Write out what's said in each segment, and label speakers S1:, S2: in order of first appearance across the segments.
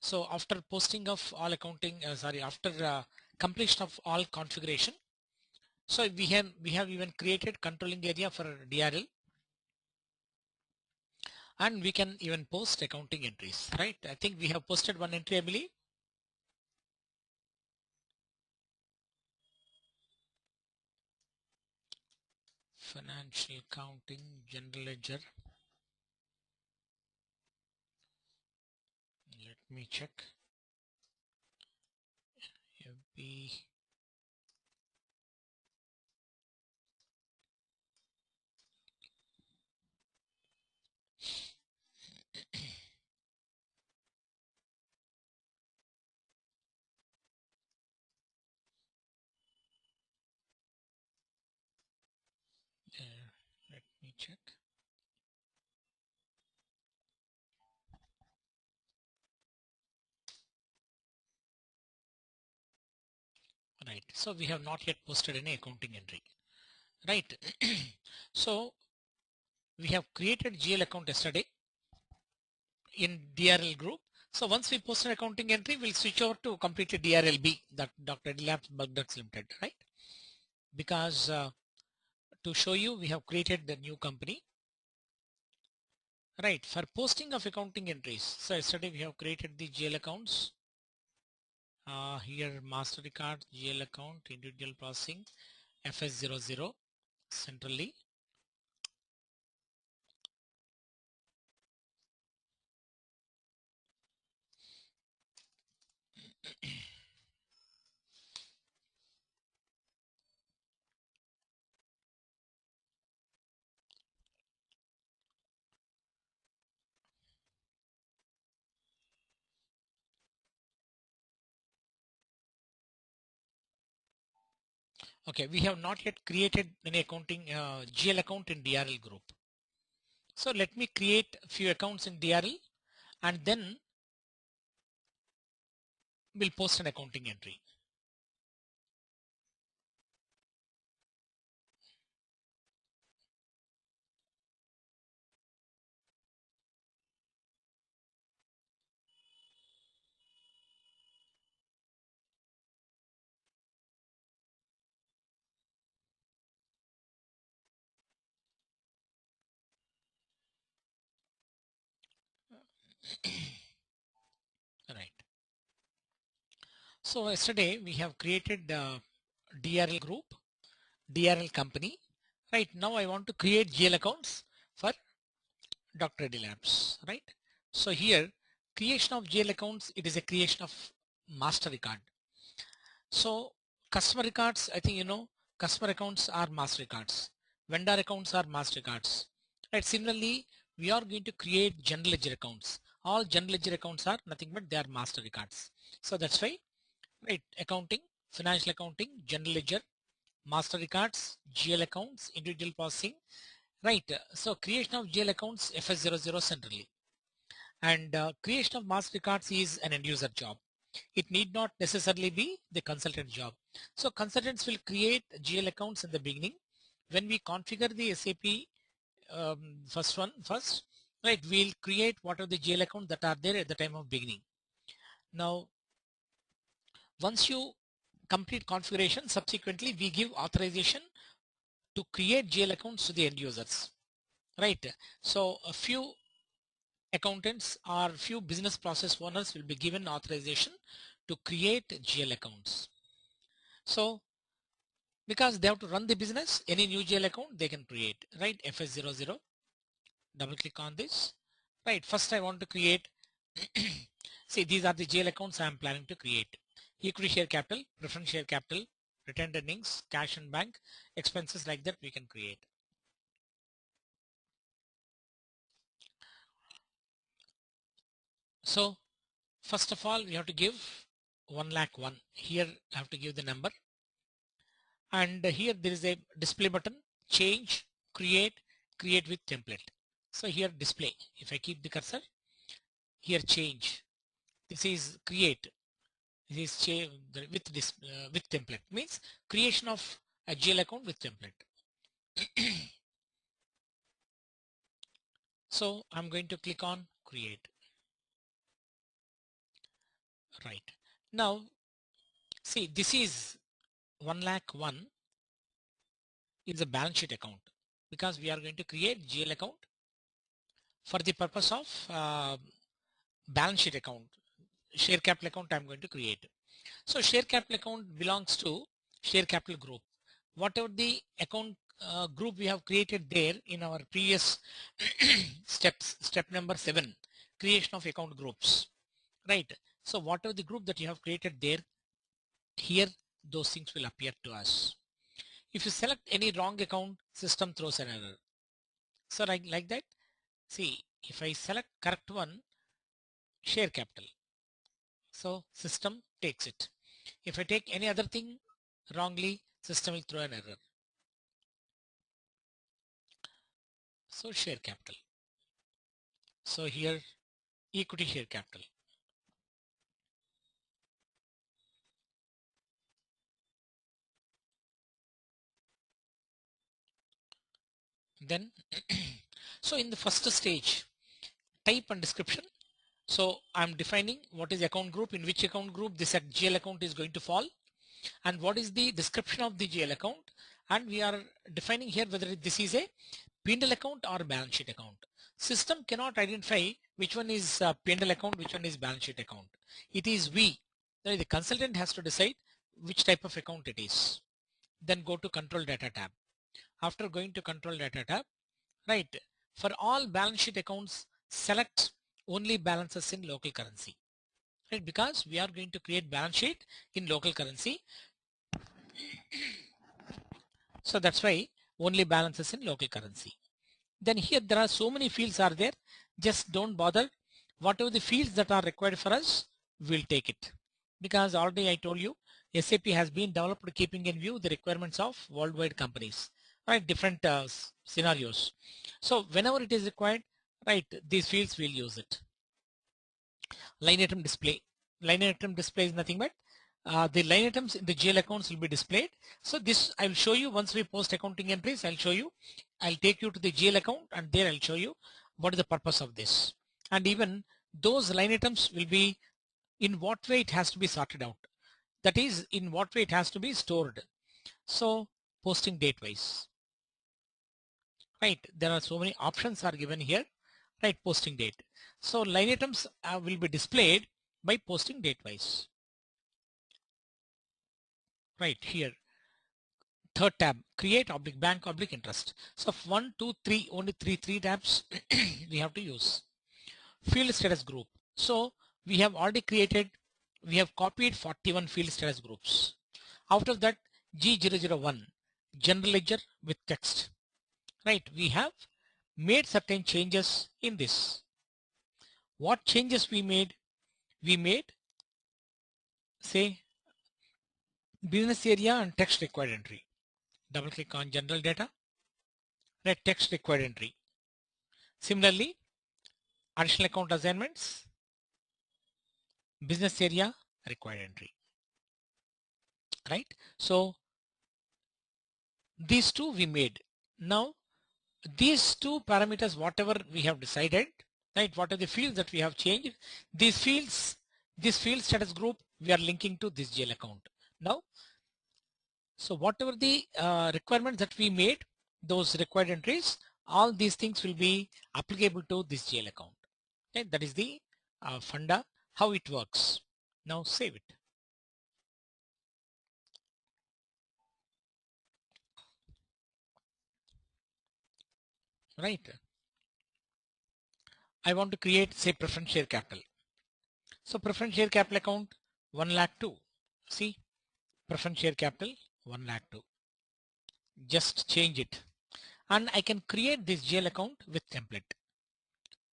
S1: So after posting of all accounting, after completion of all configuration, so we have even created controlling area for DRL, and we can even post accounting entries, right? I think we have posted one entry, I believe. Financial accounting, general ledger. Let me check. FB. Let me check. Right. So we have not yet posted any accounting entry. Right. So we have created GL account yesterday in DRL group. So once we post an accounting entry, we'll switch over to completely DRLB, that Dr. Eddy Labs Bug Ducks Limited, right? Because to show you, we have created the new company, right? For posting of accounting entries. So yesterday we have created the GL accounts. Here MasterCard, GL account, individual processing, FS00 centrally. Okay, we have not yet created any accounting GL account in DRL group. So let me create a few accounts in DRL and then we'll post an accounting entry. Right. So yesterday we have created DRL group, DRL company. Right now I want to create GL accounts for Dr. Eddy Labs. Right. So here creation of GL accounts, it is a creation of master record. So customer records, I think you know, customer accounts are master records. Vendor accounts are master records. Right. Similarly, we are going to create general ledger accounts. All general ledger accounts are nothing but they are master records. So that's why, right, accounting, financial accounting, general ledger, master records, GL accounts, individual processing. Right. So creation of GL accounts FS00 centrally. And creation of master records is an end user job. It need not necessarily be the consultant job. So consultants will create GL accounts in the beginning. When we configure the SAP first, right, we'll create what are the GL accounts that are there at the time of beginning. Now, once you complete configuration, subsequently we give authorization to create GL accounts to the end users, right? So a few accountants or few business process owners will be given authorization to create GL accounts. So because they have to run the business, any new GL account they can create, right? FS00, double click on this, right? First I want to create, see, these are the GL accounts I am planning to create. Equity share capital, preference share capital, retained earnings, cash and bank, expenses, like that we can create. So first of all, we have to give 1,01,000. Here I have to give the number. And here there is a display button, change, create, create with template. So here display, if I keep the cursor, here change. This is create. This is change with template, means creation of a GL account with template. So I'm going to click on create. Right. Now, see, this is 1 lakh 1 is a balance sheet account because we are going to create GL account for the purpose of balance sheet account. Share capital account I'm going to create. So share capital account belongs to share capital group. Whatever the account group we have created there in our previous steps, step number 7, creation of account groups, right? So whatever the group that you have created there, here those things will appear to us. If you select any wrong account, system throws an error. So like that, see, if I select correct one, share capital, so system takes it. If I take any other thing wrongly, system will throw an error. So share capital. So here equity share capital. Then so in the first stage, type and description. So I'm defining what is account group, in which account group this GL account is going to fall, and what is the description of the GL account, and we are defining here whether this is a P&L account or balance sheet account. System cannot identify which one is P&L account, which one is balance sheet account. It is we, the consultant has to decide which type of account it is. Then go to control data tab. After going to control data tab, right, for all balance sheet accounts, select only balances in local currency, right? Because we are going to create balance sheet in local currency. So that's why only balances in local currency. Then here there are so many fields are there. Just don't bother. Whatever the fields that are required for us, we'll take it. Because already I told you, SAP has been developed keeping in view the requirements of worldwide companies, right? Different scenarios. So whenever it is required, right, these fields will use it. Line item display. Line item display is nothing but the line items in the GL accounts will be displayed. So this I will show you once we post accounting entries. I'll show you. I'll take you to the GL account and there I'll show you what is the purpose of this. And even those line items will be in what way it has to be sorted out. That is in what way it has to be stored. So posting date wise. Right. There are so many options are given here. Right. Posting date. So line items will be displayed by posting date wise. Right here. Third tab, create oblique bank oblique interest. So 1, 2, 3, only three tabs we have to use. Field status group. So we have already created, we have copied 41 field status groups. Out of that, G001, general ledger with text. Right, we have made certain changes in this. What changes we made? We made, say, business area and text required entry. Double click on general data, let text required entry. Similarly, additional account assignments, business area required entry, right? So these two we made. Now these two parameters, whatever we have decided, right? What are the fields that we have changed? These fields, this field status group, we are linking to this GL account. Now, so whatever the requirements that we made, those required entries, all these things will be applicable to this GL account. Okay? That is the funda, how it works. Now save it. Right. I want to create, say, preference share capital. So preference share capital account 1 lakh 2. See, preference share capital 1 lakh 2. Just change it. And I can create this GL account with template.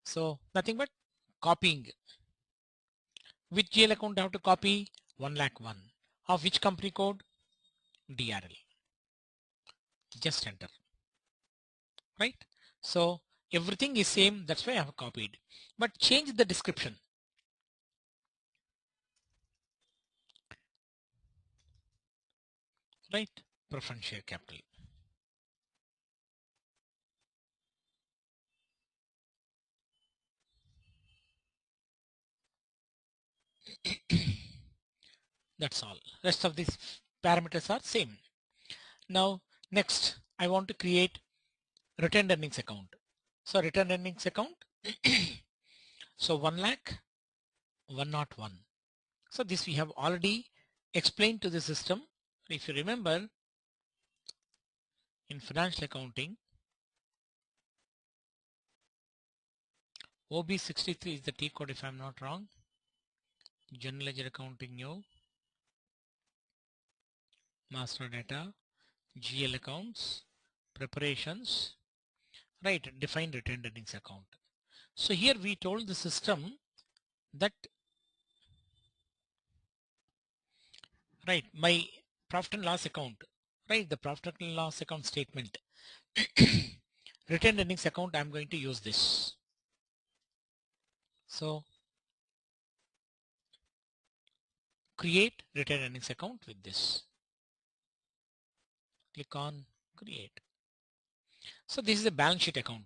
S1: So nothing but copying. Which GL account I have to copy? 1 lakh 1. Of which company code? DRL. Just enter. Right? So everything is same. That's why I have copied. But change the description. Right? Preference share capital. That's all. Rest of these parameters are same. Now next I want to create retained earnings account. So retained earnings account. So 1 lakh 101. So this we have already explained to the system. If you remember, in financial accounting, OB63 is the T code if I'm not wrong. General ledger accounting new, master data, GL accounts, preparations, right, define retained earnings account. So here we told the system that, right, my profit and loss account, right, the profit and loss account statement, retained earnings account, I'm going to use this. So create retained earnings account with this. Click on create. So this is a balance sheet account,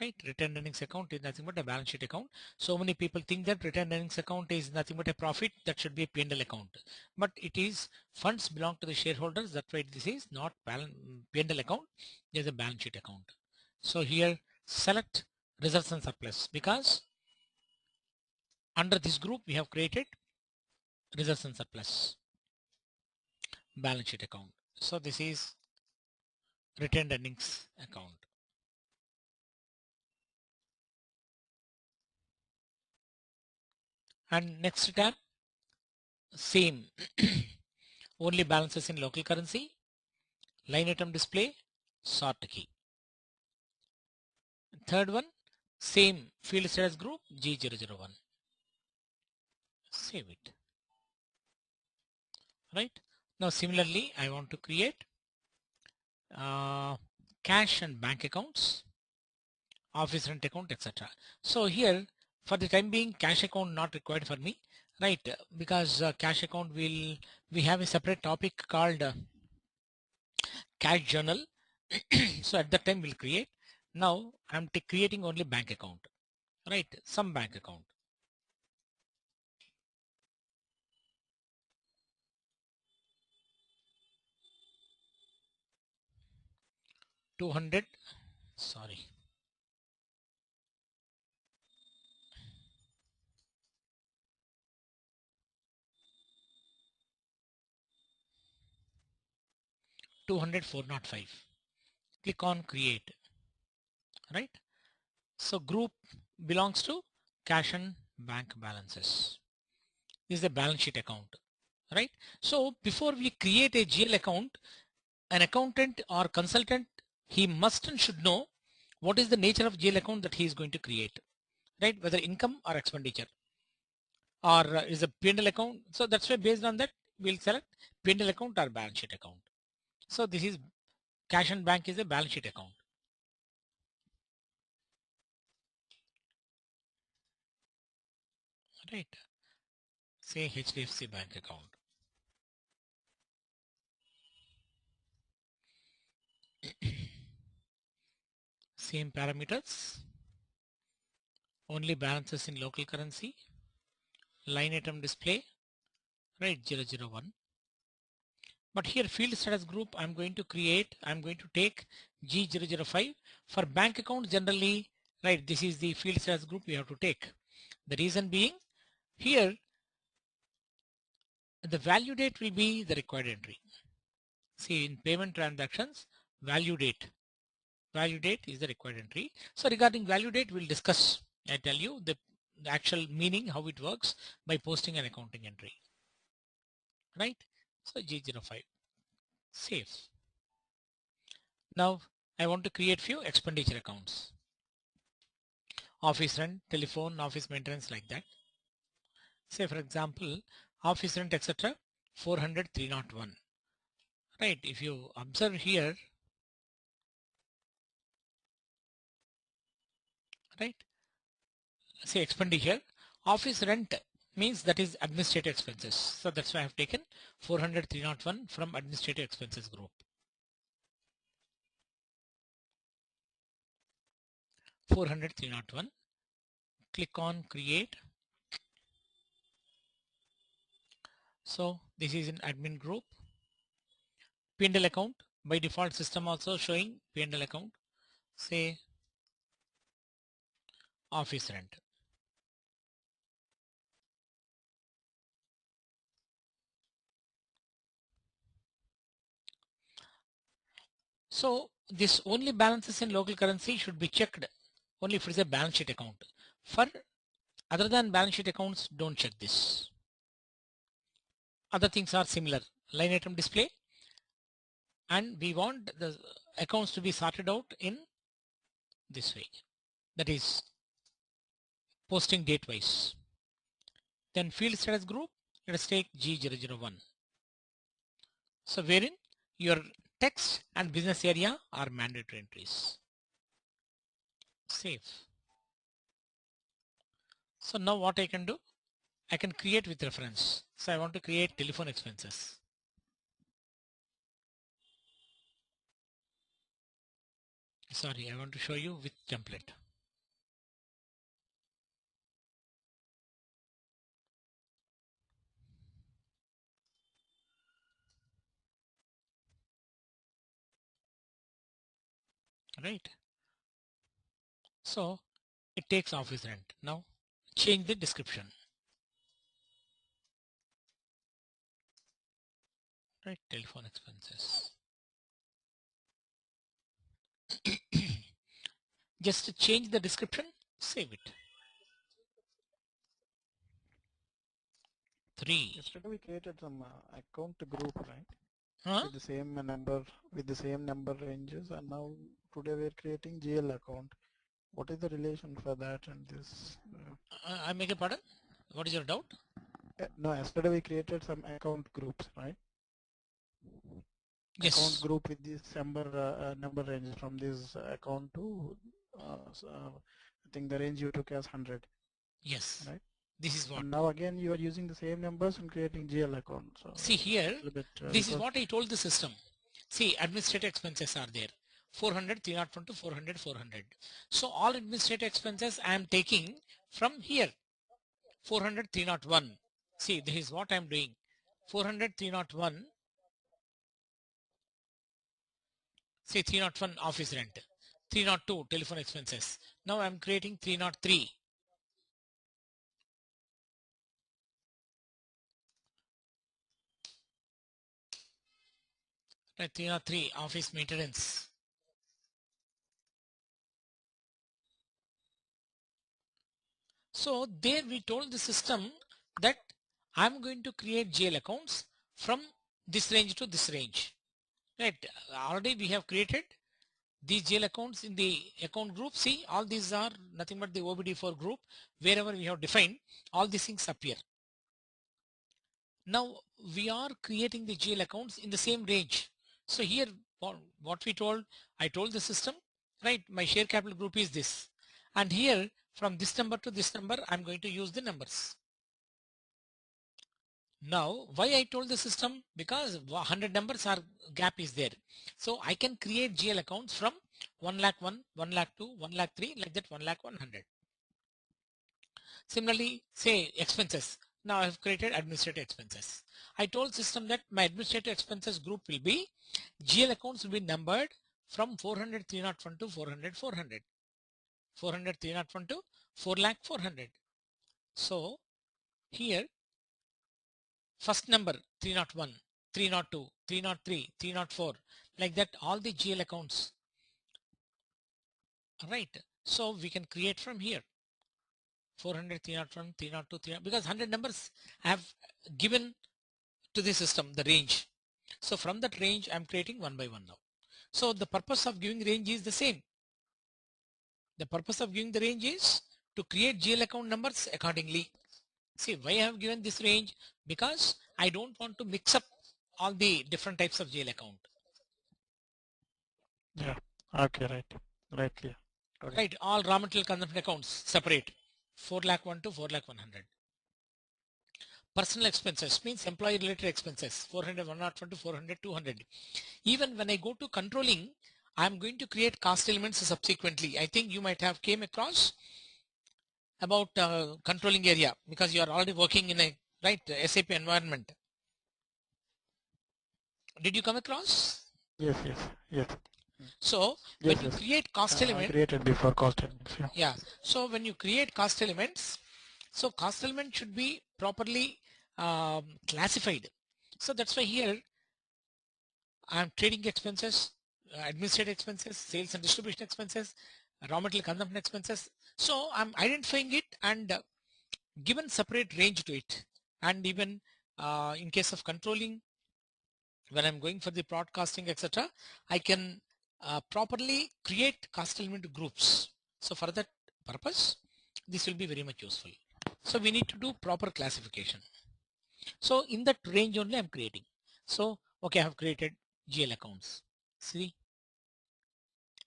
S1: right? Retained earnings account is nothing but a balance sheet account. So many people think that retained earnings account is nothing but a profit, that should be a P&L account. But it is funds belong to the shareholders. That's why this is not P&L account. There's a balance sheet account. So here select reserves and surplus, because under this group we have created reserves and surplus balance sheet account. So this is retained earnings account. And next tab, same, only balances in local currency, line item display, sort key. Third one, same field status group G001. Save it. Right. Now similarly, I want to create cash and bank accounts, office rent account, etc. So here, for the time being, cash account not required for me, right? Because cash account we have a separate topic called cash journal. So at that time we'll create. Now I'm creating only bank account, right? Some bank account. 200, sorry. Two hundred four not 5. Click on create, right? So group belongs to cash and bank balances. This is a balance sheet account, right? So before we create a GL account, an accountant or consultant, he must and should know what is the nature of GL account that he is going to create, right? Whether income or expenditure, or is a P&L account. So that's why based on that, we'll select P&L account or balance sheet account. So this is cash and bank is a balance sheet account. Right. Say HDFC bank account. Same parameters, only balances in local currency, line item display, right, 001. But here field status group I'm going to create, I'm going to take G005. For bank account generally, right, this is the field status group we have to take. The reason being, here the value date will be the required entry. See, in payment transactions, value date is the required entry. So regarding value date, we'll discuss, I tell you the actual meaning, how it works by posting an accounting entry, right? So G05, save. Now I want to create few expenditure accounts, office rent, telephone, office maintenance, like that. Say for example, office rent, etc. 400 301. Right, if you observe here, right, say expenditure, office rent means that is administrative expenses. So that's why I have taken 400 301 from administrative expenses group. 400 301. Click on create. So this is an admin group. P&L account, by default system also showing P&L account, say office rent. So this only balances in local currency should be checked only if it is a balance sheet account. For other than balance sheet accounts, don't check this. Other things are similar. Line item display, and we want the accounts to be sorted out in this way. That is posting date wise. Then field status group, let us take G001. So wherein your text and business area are mandatory entries. Save. So now what I can do, I can create with reference. So I want to create telephone expenses. Sorry, I want to show you with template. Right. So it takes office rent. Now change the description. Right, telephone expenses. Just to change the description, save it. 3.
S2: Yesterday we created some account group, right?
S1: Huh?
S2: With the same number ranges, and now today we are creating GL account. What is the relation for that and this?
S1: I make a pardon. What is your doubt?
S2: No, yesterday we created some account groups, right?
S1: Yes.
S2: Account group with this number ranges from this account to I think the range you took as 100.
S1: Yes.
S2: Right.
S1: This is what.
S2: And now again you are using the same numbers and creating GL account. So
S1: see here,
S2: bit,
S1: this is what I told the system. See, administrative expenses are there. 400, 301 to 400, 400. So all administrative expenses I am taking from here. 400, 301. See, this is what I am doing. 400, 301. Say 301 office rent. 302 telephone expenses. Now I am creating 303. 303 office maintenance. So there we told the system that I'm going to create GL accounts from this range to this range. Right. Already we have created these GL accounts in the account group. See, all these are nothing but the OBD4 group. Wherever we have defined, all these things appear. Now we are creating the GL accounts in the same range. So here what we told, I told the system, right, my share capital group is this. And here from this number to this number, I'm going to use the numbers. Now, why I told the system? Because 100 numbers are gap is there. So I can create GL accounts from 1 lakh 1, 1 lakh 2, 1 lakh 3, like that 1 lakh 100. Similarly, say expenses. Now I have created administrative expenses. I told system that my administrative expenses group will be GL accounts will be numbered from 400 301 to 400 400. 400 301 to 4 lakh 400. So here first number 301, 302, 303, 304, like that all the GL accounts. Right. So we can create from here 400, 301, 302, 300, because 100 numbers I have given to the system the range. So from that range I'm creating one by one now. So the purpose of giving range is the same. The purpose of giving the range is to create GL account numbers accordingly. See why I have given this range? Because I don't want to mix up all the different types of GL account.
S2: Yeah. Okay. Right. Clear. Okay.
S1: Right. All raw material consumption accounts separate. 4 lakh 1 to 4 lakh 100. Personal expenses means employee related expenses. 400 101 to 400 200. Even when I go to controlling, I'm going to create cost elements subsequently. I think you might have came across about controlling area because you are already working in a SAP environment. Did you come across?
S2: Yes, yes, yes.
S1: So when
S2: Yes,
S1: you
S2: yes.
S1: create cost
S2: I
S1: element,
S2: created before cost elements. Yeah.
S1: yeah. So when you create cost elements, so cost element should be properly classified. So that's why here I'm trading expenses, administrative expenses, sales and distribution expenses, raw material consumption expenses. So I'm identifying it and given separate range to it. And even in case of controlling, when I'm going for the broadcasting, etc., I can properly create cost element groups. So for that purpose, this will be very much useful. So we need to do proper classification. So in that range only I'm creating. So okay, I have created GL accounts. See,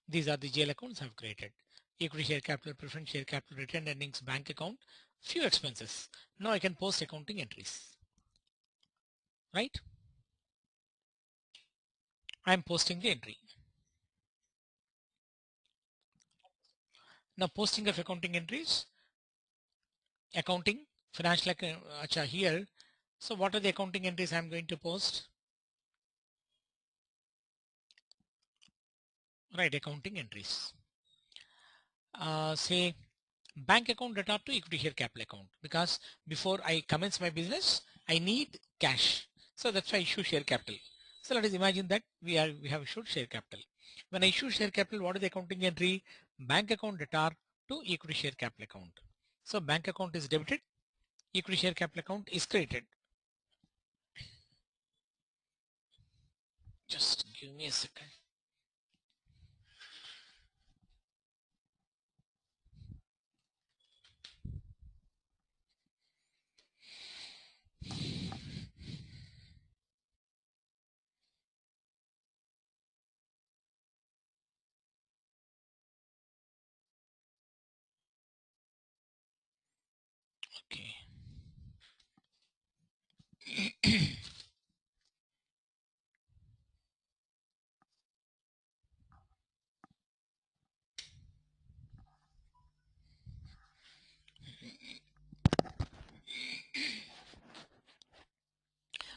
S1: these are the GL accounts I've created. Equity share capital, preference share capital, retained earnings, bank account, few expenses. Now I can post accounting entries, right? I'm posting the entry. Now posting of accounting entries, accounting, financial, here. So what are the accounting entries I'm going to post? Right, accounting entries. Say bank account data to equity share capital account, because before I commence my business, I need cash. So that's why I issue share capital. So let us imagine that we have issued share capital. When I issue share capital, what is the accounting entry? Bank account data to equity share capital account. So bank account is debited, equity share capital account is credited. Just give me a second. Okay.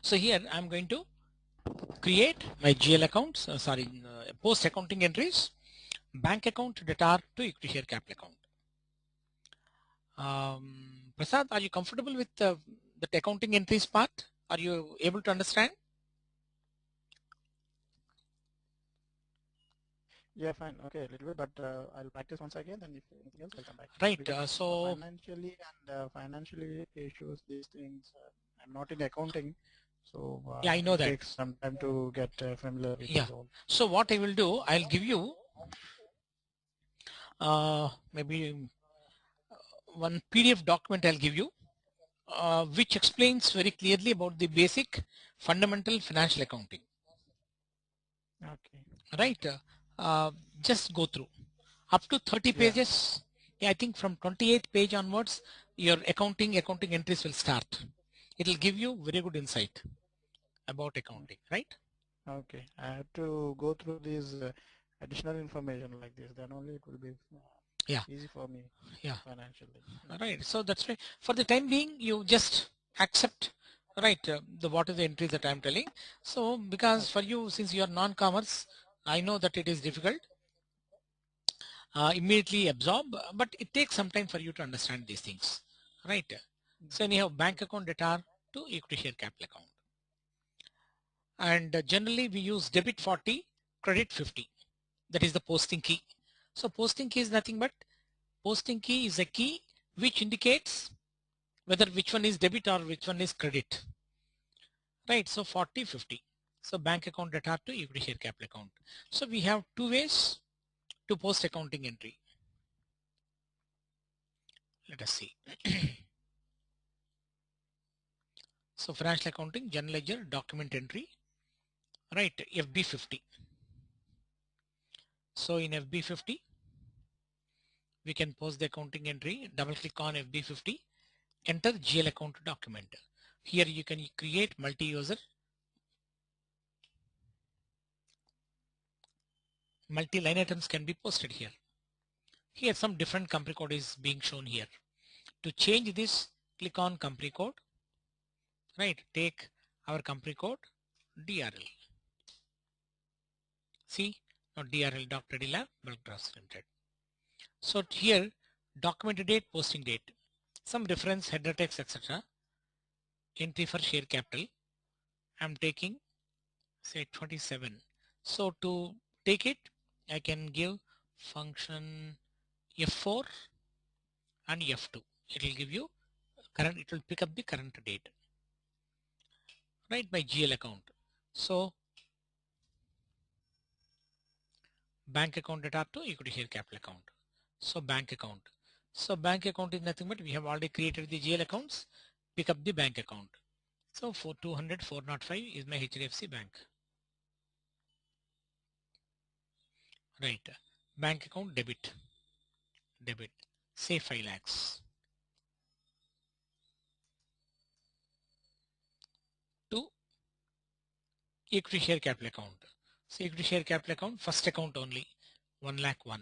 S1: So here I'm going to create my GL accounts, post accounting entries, bank account data to equity share capital account. Prasad, are you comfortable with the accounting entries part? Are you able to understand?
S2: Yeah, fine. Okay, a little bit, but I'll practice once again, and if anything else, I'll come back.
S1: Right.
S2: Because
S1: So
S2: financially issues, these things, I'm not in accounting, so
S1: yeah, I know
S2: it
S1: that.
S2: takes some time to get familiar with
S1: Yeah.
S2: these all.
S1: So what I will do, I'll give you maybe one PDF document I'll give you, which explains very clearly about the basic fundamental financial accounting.
S2: Okay.
S1: Right. Just go through up to 30
S2: Yeah.
S1: pages. Yeah, I think from 28th page onwards, your accounting entries will start. It will give you very good insight about accounting, right?
S2: Okay. I have to go through these additional information like this. Then only it will be
S1: Yeah,
S2: easy for me
S1: yeah,
S2: financially.
S1: right. So that's why for the time being, you just accept, right, the what is the entries that I'm telling. So because for
S2: Okay.
S1: you, since you are non-commerce, I know that it is difficult. Immediately absorb, but it takes some time for you to understand these things, right? So anyhow, bank account data to equity share capital account, and generally we use debit 40, credit 50. That is the posting key. So posting key is nothing but posting key is a key which indicates whether which one is debit or which one is credit, right? So 40, 50. So bank account data to equity share capital account. So we have two ways to post accounting entry. Let us see. So financial accounting, general ledger, document entry, right? FB50. So in FB50, we can post the accounting entry, double click on FB50, enter GL account document. Here you can create multi-user, multi-line items can be posted here. Here some different company code is being shown here. To change this, click on company code, right? Take our company code DRL. See, now DRL Dr. Reddy Lab Bulk Drugs Limited. So here, document date, posting date, some reference, header text, etc. Entry for share capital. I'm taking say 27. So to take it, I can give function F4 and F2. It will give you current. It will pick up the current date, right, by GL account. So bank account data to equity share capital account. So bank account. So bank account is nothing but we have already created the GL accounts. Pick up the bank account. So for 200 405 is my HDFC Bank. Right. Bank account debit. Debit. Say 5 lakhs. To equity share capital account. So equity share capital account, first account only 1 lakh 1.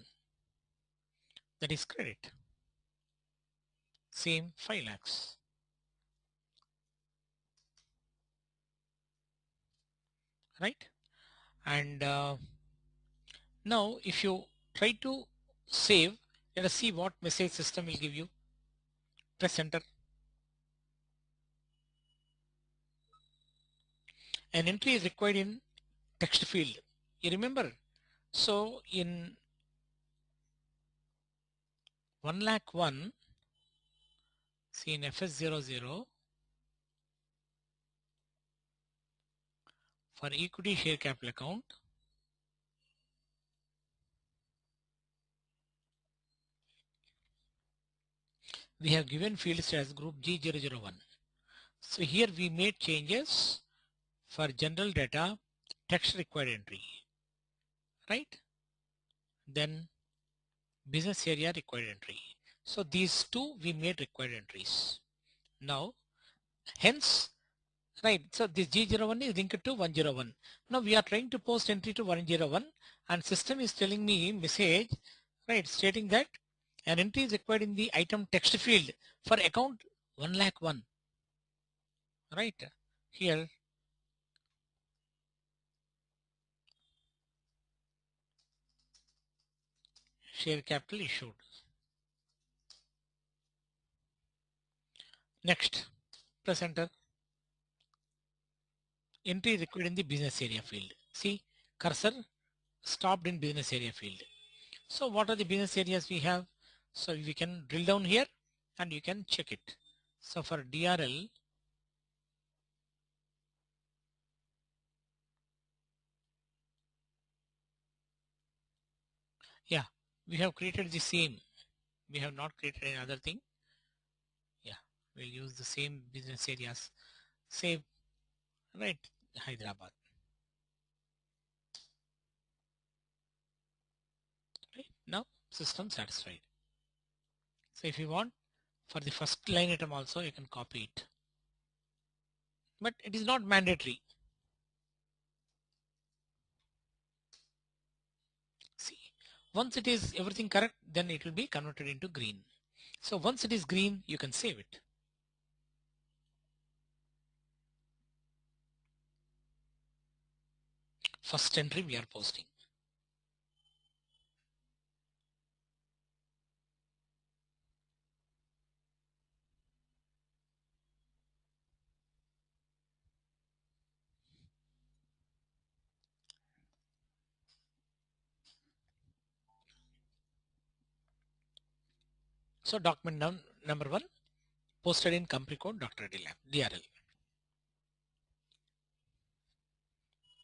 S1: That is credit. Same 5 lakhs. Right. And now if you try to save, let us see what message system will give you. Press enter. An entry is required in text field. You remember? So in 1 lakh 1, see in FS00 for equity share capital account, we have given fields as group G001. So here we made changes for general data, text required entry, right? Then business area required entry. So these two we made required entries. Now, hence, right, so this G01 is linked to 101. Now we are trying to post entry to 101 and system is telling me message, right, stating that an entry is required in the item text field for account 1 lakh 1, right? Here, share capital issued. Next, press enter. Entry required in the business area field. See, cursor stopped in business area field. So what are the business areas we have? So we can drill down here and you can check it. So for DRL, yeah, we have created the same. We have not created any other thing. Yeah, we'll use the same business areas. Save, right, Hyderabad. Right, now system satisfied. So if you want for the first line item also, you can copy it. But it is not mandatory. See, once it is everything correct, then it will be converted into green. So once it is green, you can save it. First entry we are posting. So document number 1 posted in company code Dr. Reddy Lab, DRL.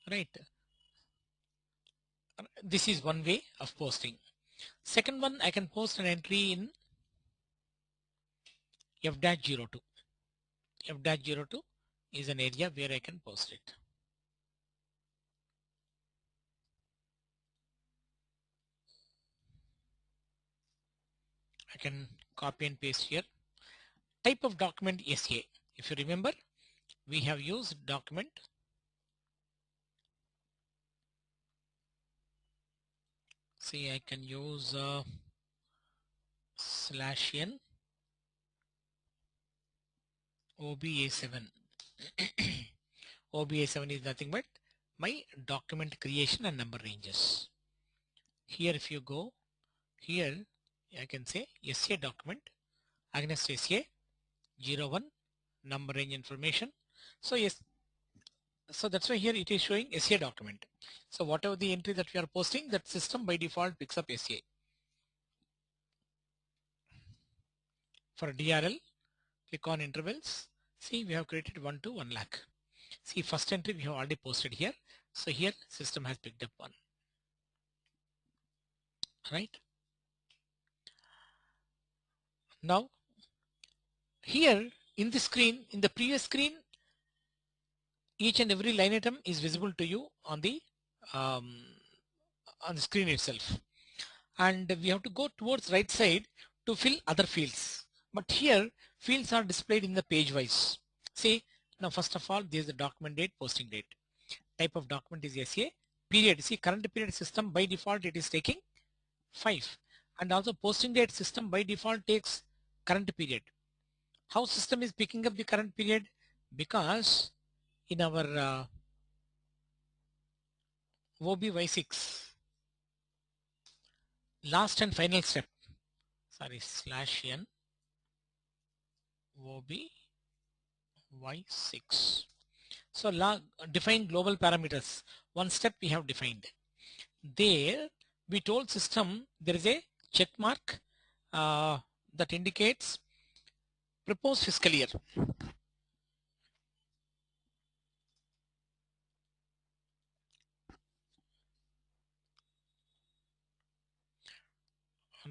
S1: Right. This is one way of posting. Second one, I can post an entry in F-02. F-02 is an area where I can post it. I can copy and paste here. Type of document SA. If you remember, we have used document see I can use /n OBA7. OBA7 is nothing but my document creation and number ranges. Here if you go here, I can say SA document against SA 01 number range information. So yes, so that's why here it is showing SA document. So whatever the entry that we are posting, that system by default picks up SA. For DRL, click on intervals. See, we have created 1 to 1 lakh. See, first entry we have already posted here. So here system has picked up 1. Right? Now, here in the screen, in the previous screen, each and every line item is visible to you on the screen itself. And we have to go towards right side to fill other fields. But here, fields are displayed in the page wise. See, now first of all, this is the document date, posting date. Type of document is SA. Period. See, current period system by default it is taking 5. And also posting date system by default takes current period. How system is picking up the current period? Because in our OBY6 last and final step, sorry, /n OBY6. So define global parameters. One step we have defined. There we told system there is a check mark that indicates proposed fiscal year.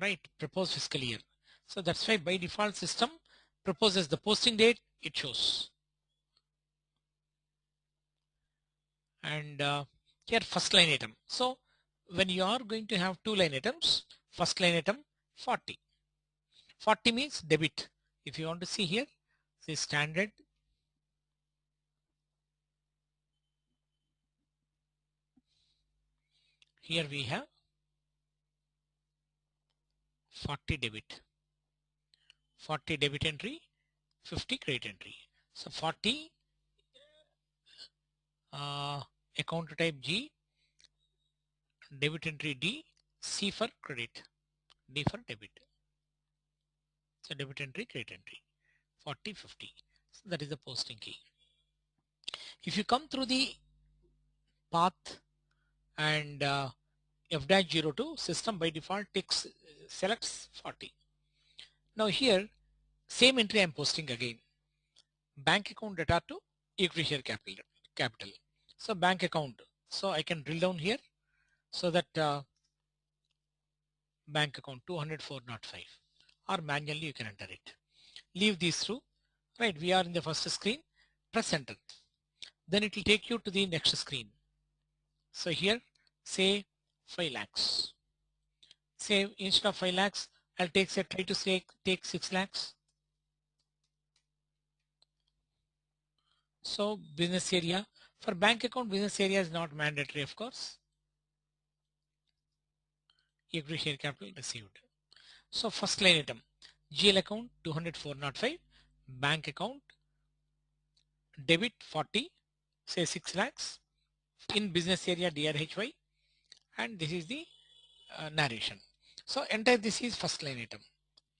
S1: Right, proposed fiscal year. So that's why by default system proposes the posting date, it shows. And here first line item. So when you are going to have 2 line items, first line item 40. 40 means debit. If you want to see here, say standard. Here we have 40 debit. 40 debit entry, 50 credit entry. So 40 account type G, debit entry D, C for credit, D for debit. So debit entry, credit entry, 40, 50. So that is the posting key. If you come through the path and F-02 system by default selects 40. Now here same entry I am posting again. Bank account data to equity share capital. So bank account. So I can drill down here so that bank account 204.05 or manually you can enter it. Leave these through. Right, we are in the first screen. Press enter. Then it will take you to the next screen. So here say 5 lakhs. Say instead of 5 lakhs, I'll try to say take 6 lakhs. So business area, for bank account business area is not mandatory of course. Equity share capital received. So first line item, GL account 204.05, bank account debit 40, say 6 lakhs, in business area DRHY, and this is the narration. So entire this is first line item.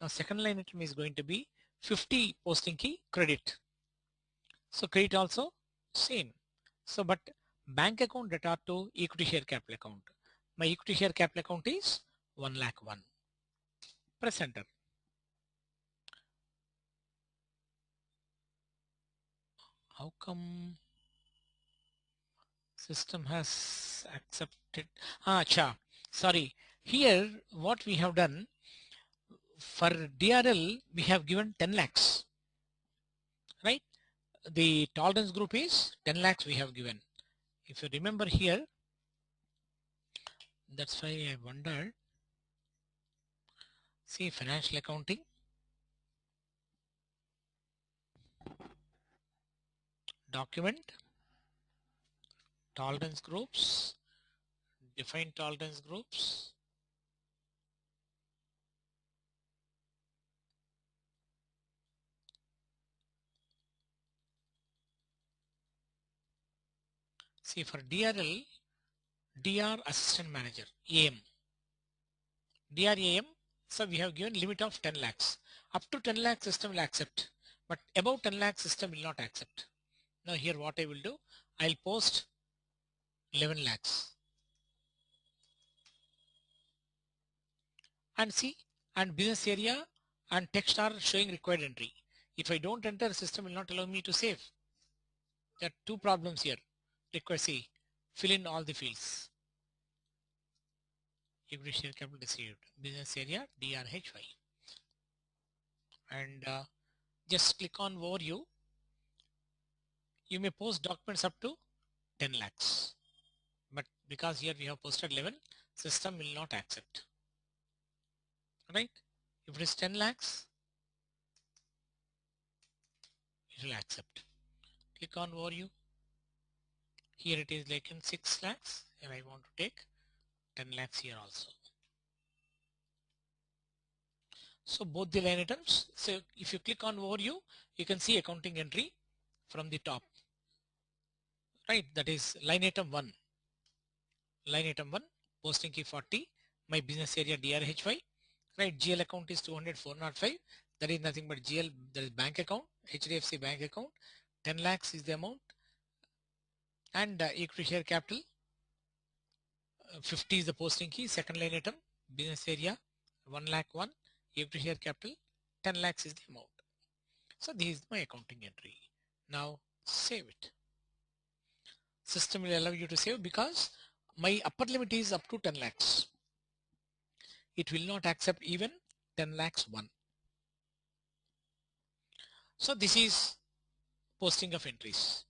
S1: Now second line item is going to be 50 posting key credit. So credit also same. So but bank account data to equity share capital account. My equity share capital account is 1 lakh 1. Press enter. How come system has accepted? Sorry. Here what we have done for DRL we have given 10 lakhs. Right? The tolerance group is 10 lakhs we have given. If you remember here, that's why I wondered. See financial accounting, document, tolerance groups, define tolerance groups. See, for DRL, DR Assistant Manager, AM. DR AM, so we have given limit of 10 lakhs. Up to 10 lakh system will accept, but above 10 lakh system will not accept. Now here what I will do, I'll post 11 lakhs. And see, and business area and text are showing required entry. If I don't enter, system will not allow me to save. There are two problems here. Require see, fill in all the fields. Equity share capital received, business area DRHY. And just click on overview. You may post documents up to 10 lakhs. But because here we have posted 11, system will not accept. Right? If it is 10 lakhs, it will accept. Click on overview. Here it is like in 6 lakhs, and I want to take 10 lakhs here also. So both the line items. So if you click on overview, you can see accounting entry from the top. Right, that is line item 1. Line item 1, posting key 40, my business area DRHY. Right, GL account is 200 405. That is nothing but GL, that is bank account, HDFC bank account. 10 lakhs is the amount. And equity share capital, 50 is the posting key. Second line item, business area 1 lakh 1, equity share capital 10 lakhs is the amount. So this is my accounting entry. Now save it. System will allow you to save because my upper limit is up to 10 lakhs. It will not accept even 10 lakhs 1. So this is posting of entries.